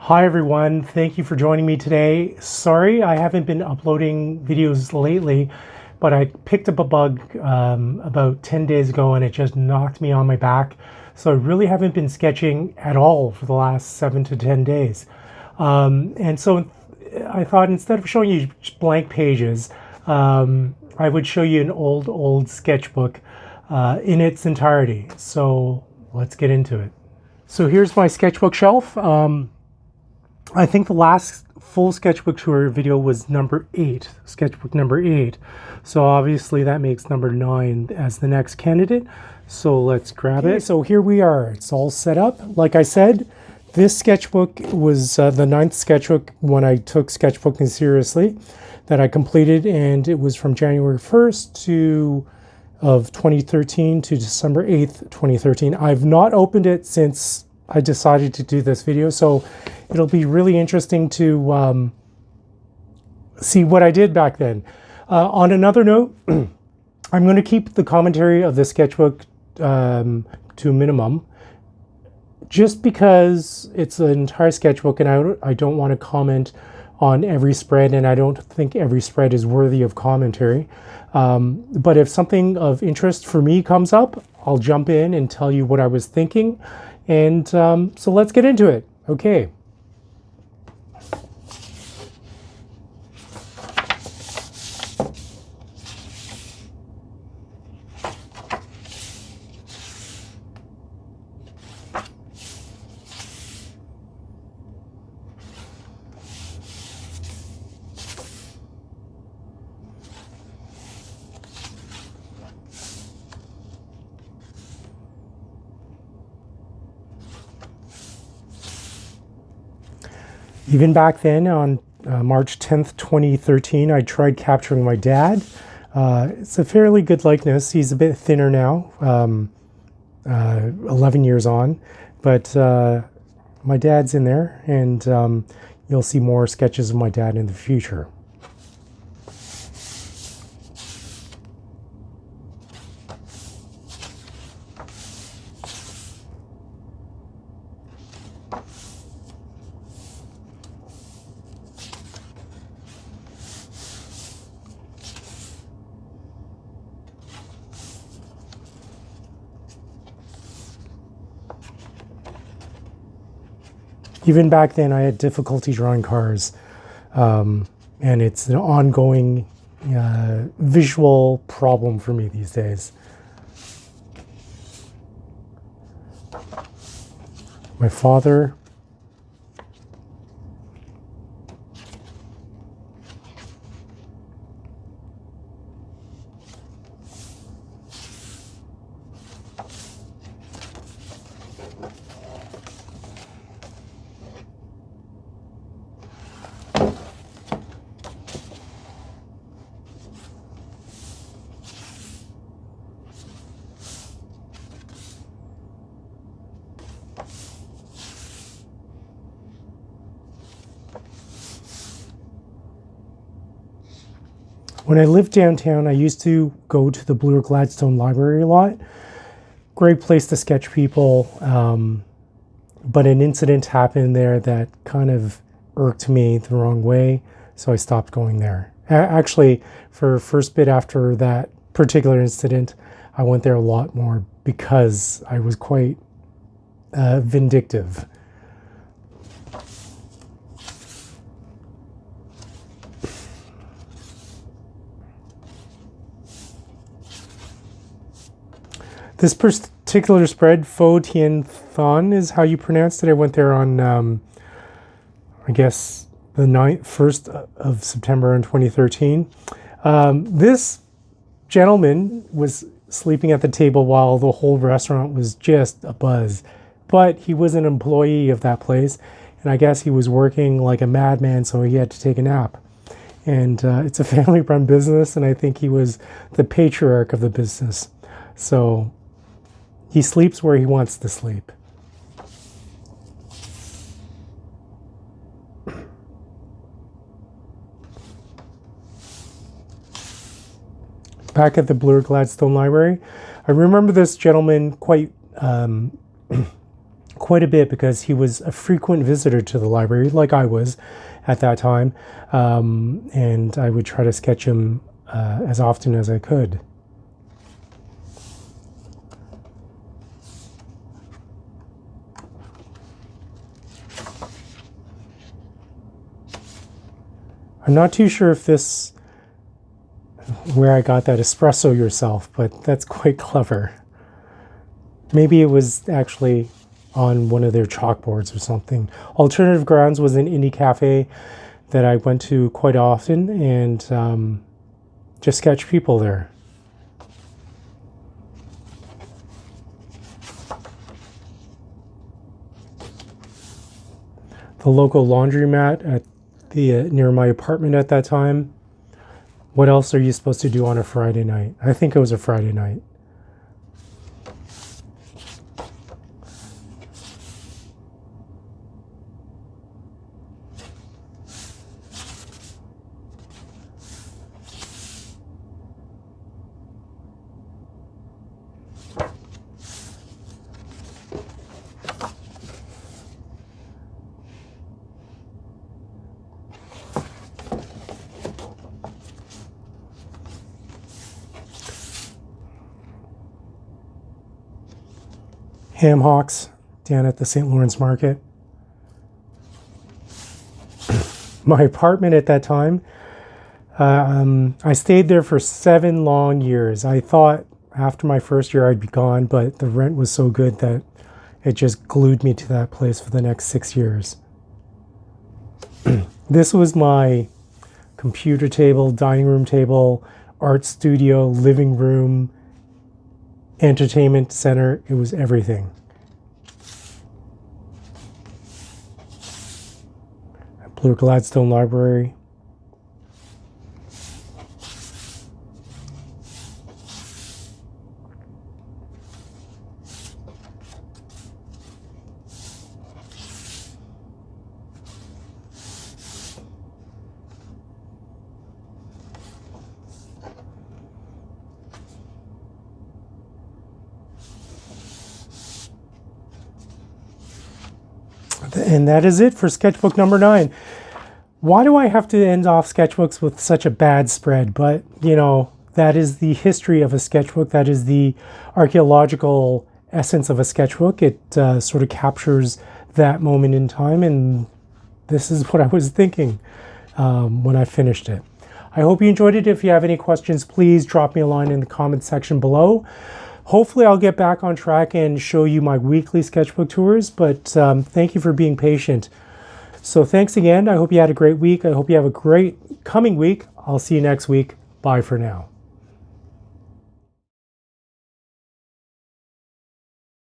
Hi everyone, thank you for joining me today. Sorry I haven't been uploading videos lately, but I picked up a bug about 10 days ago and it just knocked me on my back. So I really haven't been sketching at all for the last 7 to 10 days. And so I thought instead of showing you blank pages, I would show you an old sketchbook in its entirety. So let's get into it. So here's my sketchbook shelf. I think the last full sketchbook tour video was number 8, sketchbook number 8. So obviously that makes number 9 as the next candidate. So let's grab it. So here we are. It's all set up. Like I said, this sketchbook was the 9th sketchbook when I took sketchbooking seriously that I completed, and it was from January 1st of 2013 to December 8th, 2013. I've not opened it since I decided to do this video, so it'll be really interesting to see what I did back then. On another note, I'm going to keep the commentary of the sketchbook to a minimum, just because it's an entire sketchbook and I don't want to comment on every spread, and I don't think every spread is worthy of commentary. But if something of interest for me comes up, I'll jump in and tell you what I was thinking. And so let's get into it. Okay. Even back then, on March 10th, 2013, I tried capturing my dad. It's a fairly good likeness. He's a bit thinner now, 11 years on, but my dad's in there, and you'll see more sketches of my dad in the future. Even back then, I had difficulty drawing cars, and it's an ongoing visual problem for me these days. My father. When I lived downtown, I used to go to the Bloor Gladstone Library a lot. Great place to sketch people, but an incident happened there that kind of irked me the wrong way, so I stopped going there. Actually, for first bit after that particular incident, I went there a lot more because I was quite vindictive. This particular spread, Pho Tien Thon is how you pronounce it. I went there on, I guess, the 1st of September in 2013. This gentleman was sleeping at the table while the whole restaurant was just abuzz. But he was an employee of that place, and I guess he was working like a madman, so he had to take a nap. And it's a family-run business, and I think he was the patriarch of the business. So he sleeps where he wants to sleep. Back at the Bloor Gladstone Library, I remember this gentleman quite quite a bit because he was a frequent visitor to the library, like I was at that time, and I would try to sketch him as often as I could. I'm not too sure if where I got that espresso yourself, but that's quite clever. Maybe it was actually on one of their chalkboards or something. Alternative Grounds was an indie cafe that I went to quite often and just sketched people there. The local laundromat at near my apartment at that time. What else are you supposed to do on a Friday night? I think it was a Friday night. Ham hocks down at the St. Lawrence Market. My apartment at that time, I stayed there for 7 long years. I thought after my first year I'd be gone, but the rent was so good that it just glued me to that place for the next 6 years. This was my computer table, dining room table, art studio, living room, entertainment center. It was everything. Bloor Gladstone Library. And that is it for sketchbook number 9. Why do I have to end off sketchbooks with such a bad spread? But, you know, that is the history of a sketchbook. That is the archaeological essence of a sketchbook. It sort of captures that moment in time. And this is what I was thinking when I finished it. I hope you enjoyed it. If you have any questions, please drop me a line in the comment section below. Hopefully I'll get back on track and show you my weekly sketchbook tours, but thank you for being patient. So thanks again. I hope you had a great week. I hope you have a great coming week. I'll see you next week. Bye for now.